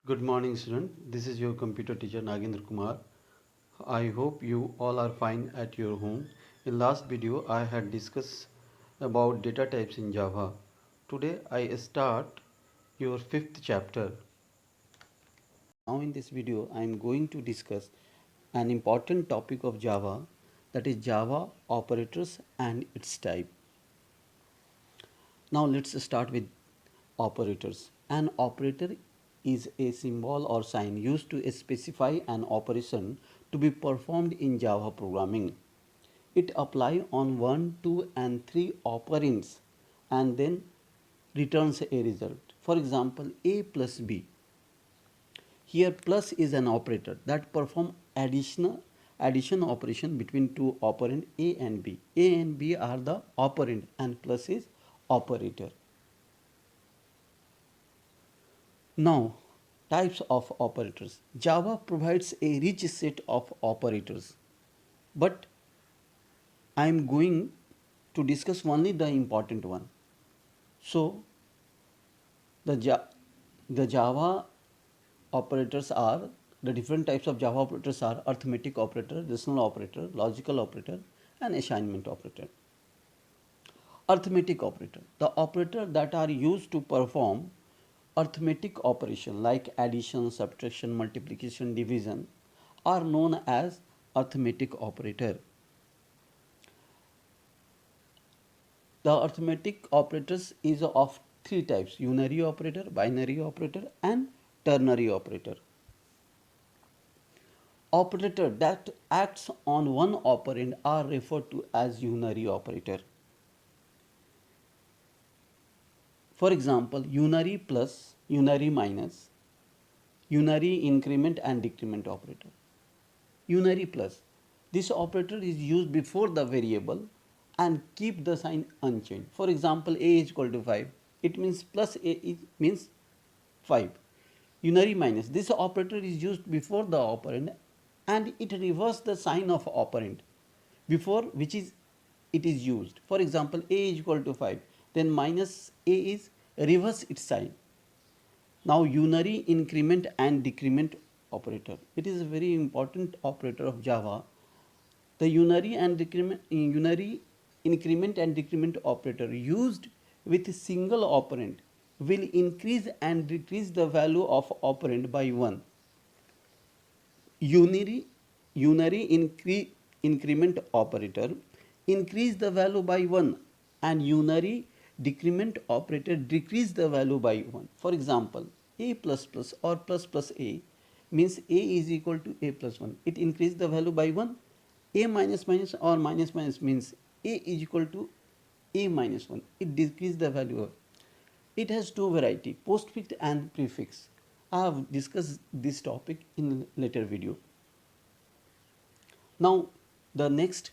Good morning, student. This is your computer teacher Nagendra Kumar. I hope you all are fine at your home. In last video, I had discussed about data types in Java. Today, I start your fifth chapter. Now, in this video, I am going to discuss an important topic of Java, that is Java operators and its type. Now let's start with operators. An operator is a symbol or sign used to specify an operation to be performed in Java programming. It applies on 1, 2 and 3 operands and then returns a result. For example, A plus B. Here plus is an operator that perform addition operation between two operand A and B. A and B are the operand and plus is operator. Now, types of operators. Java provides a rich set of operators, but I am going to discuss only the important one. So, the, the Java operators are, the different types of Java operators are arithmetic operator, relational operator, logical operator, and assignment operator. Arithmetic operator, the operator that are used to perform arithmetic operation like addition, subtraction, multiplication, division are known as arithmetic operator. The arithmetic operators is of three types: unary operator, binary operator, and ternary operator. Operator that acts on one operand are referred to as unary operator. For example, unary plus, unary minus, unary increment and decrement operator. Unary plus, this operator is used before the variable and keep the sign unchanged. For example, a is equal to 5, it means plus a means 5. Unary minus, this operator is used before the operand and it reverses the sign of operand before which is it is used. For example, a is equal to 5, then minus a is reverse its sign. Now, unary increment and decrement operator. It is a very important operator of Java. The unary increment and decrement operator used with a single operand will increase and decrease the value of operand by 1. Unary, increment operator increase the value by 1 and unary decrement operator decrease the value by 1. For example, a plus plus or plus plus a means a is equal to a plus 1. It increase the value by 1. A minus minus or minus minus means a is equal to a minus 1. It decrease the value of. It has two variety, postfix and prefix. I have discussed this topic in later video. Now, the next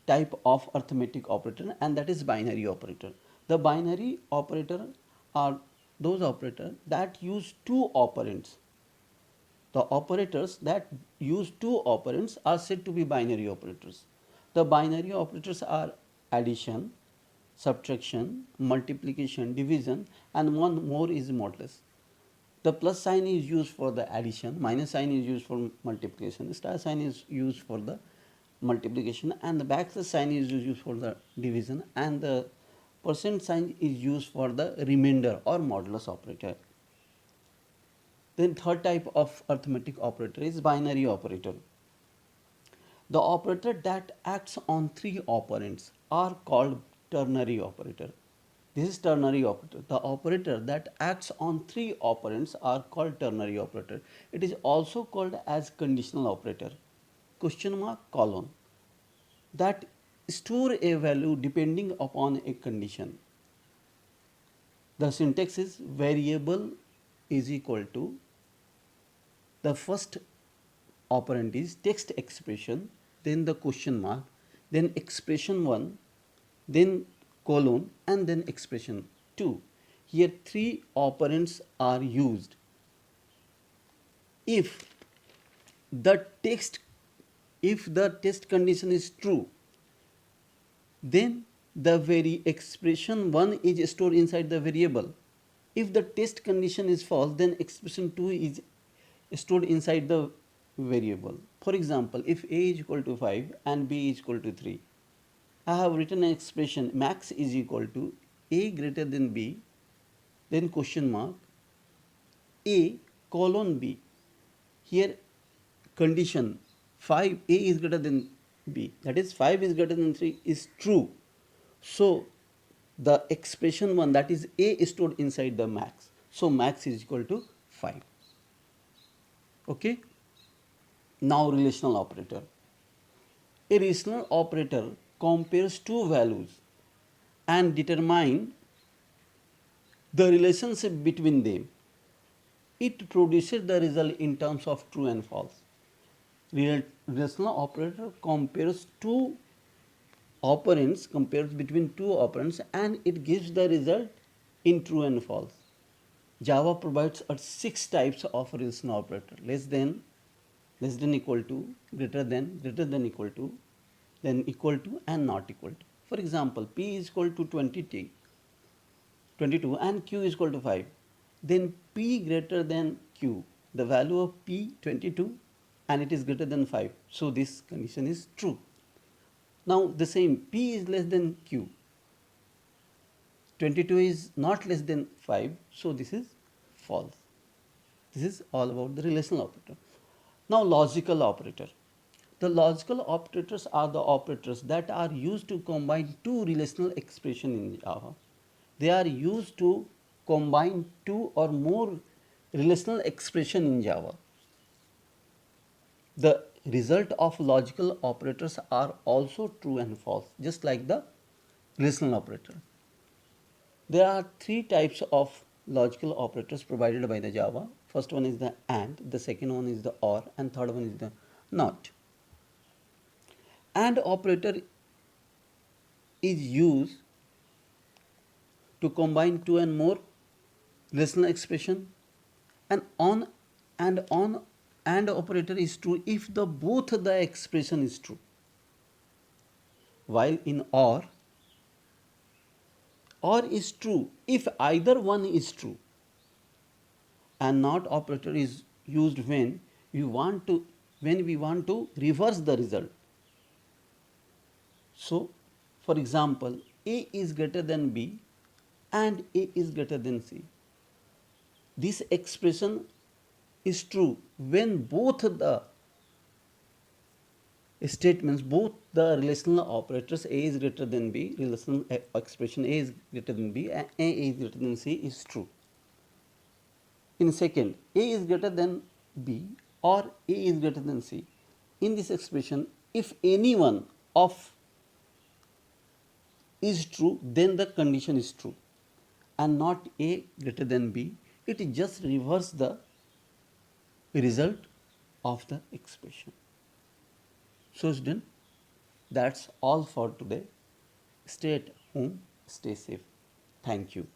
type of arithmetic operator, and that is binary operator. The binary operator are those operators that use two operands. The operators that use two operands are said to be binary operators. The binary operators are addition, subtraction, multiplication, division, and one more is modulus. The plus sign is used for the addition, minus sign is used for multiplication, star sign is used for the multiplication, and the backslash sign is used for the division, and the percent sign is used for the remainder or modulus operator. Then third type of arithmetic operator is binary operator. The operator that acts on three operands are called ternary operator. This is ternary operator. The operator that acts on three operands are called ternary operator. It is also called as conditional operator. Question mark colon that store a value depending upon a condition. The syntax is variable is equal to the first operand is text expression, then the question mark, then expression 1, then colon, and then expression 2. Here three operands are used. If the test condition is true, then the very expression 1 is stored inside the variable. If the test condition is false, then expression 2 is stored inside the variable. For example, if a is equal to 5 and b is equal to 3, I have written an expression max is equal to a greater than b, then question mark, a colon b. Here condition 5 a is greater than b, that is 5 is greater than 3 is true. So the expression 1, that is a, is stored inside the max. So max is equal to 5. Okay. Now relational operator. A relational operator compares two values and determine the relationship between them. It produces the result in terms of true and false. Relational operator compares two operands, compares between two operands, and it gives the result in true and false. Java provides us 6 types of relational operator: less than equal to, greater than equal to, then equal to, and not equal to. For example, P is equal to 22 and Q is equal to 5. Then P greater than Q, the value of P 22 and it is greater than 5. So this condition is true. Now the same, P is less than Q, 22 is not less than 5, so this is false. This is all about the relational operator. Now logical operator. The logical operators are the operators that are used to combine two relational expressions in Java. They are used to combine two or more relational expression in Java. The result of logical operators are also true and false, just like the relational operator. There are 3 types of logical operators provided by the Java. First one is the AND, the second one is the OR, and third one is the NOT. AND operator is used to combine two and more relational expression, and on AND operator is true if the both the expression is true, while in OR is true if either one is true, and NOT operator is used when we want to reverse the result. So for example, A is greater than B and A is greater than C. This expression is true when both the statements, both the relational operators A is greater than B, relational expression A is greater than B and A is greater than C is true. In second, A is greater than B or A is greater than C. In this expression, if any one of is true, then the condition is true, and not A greater than B. It just reverses the result of the expression. So student, that's all for today. Stay at home, stay safe. Thank you.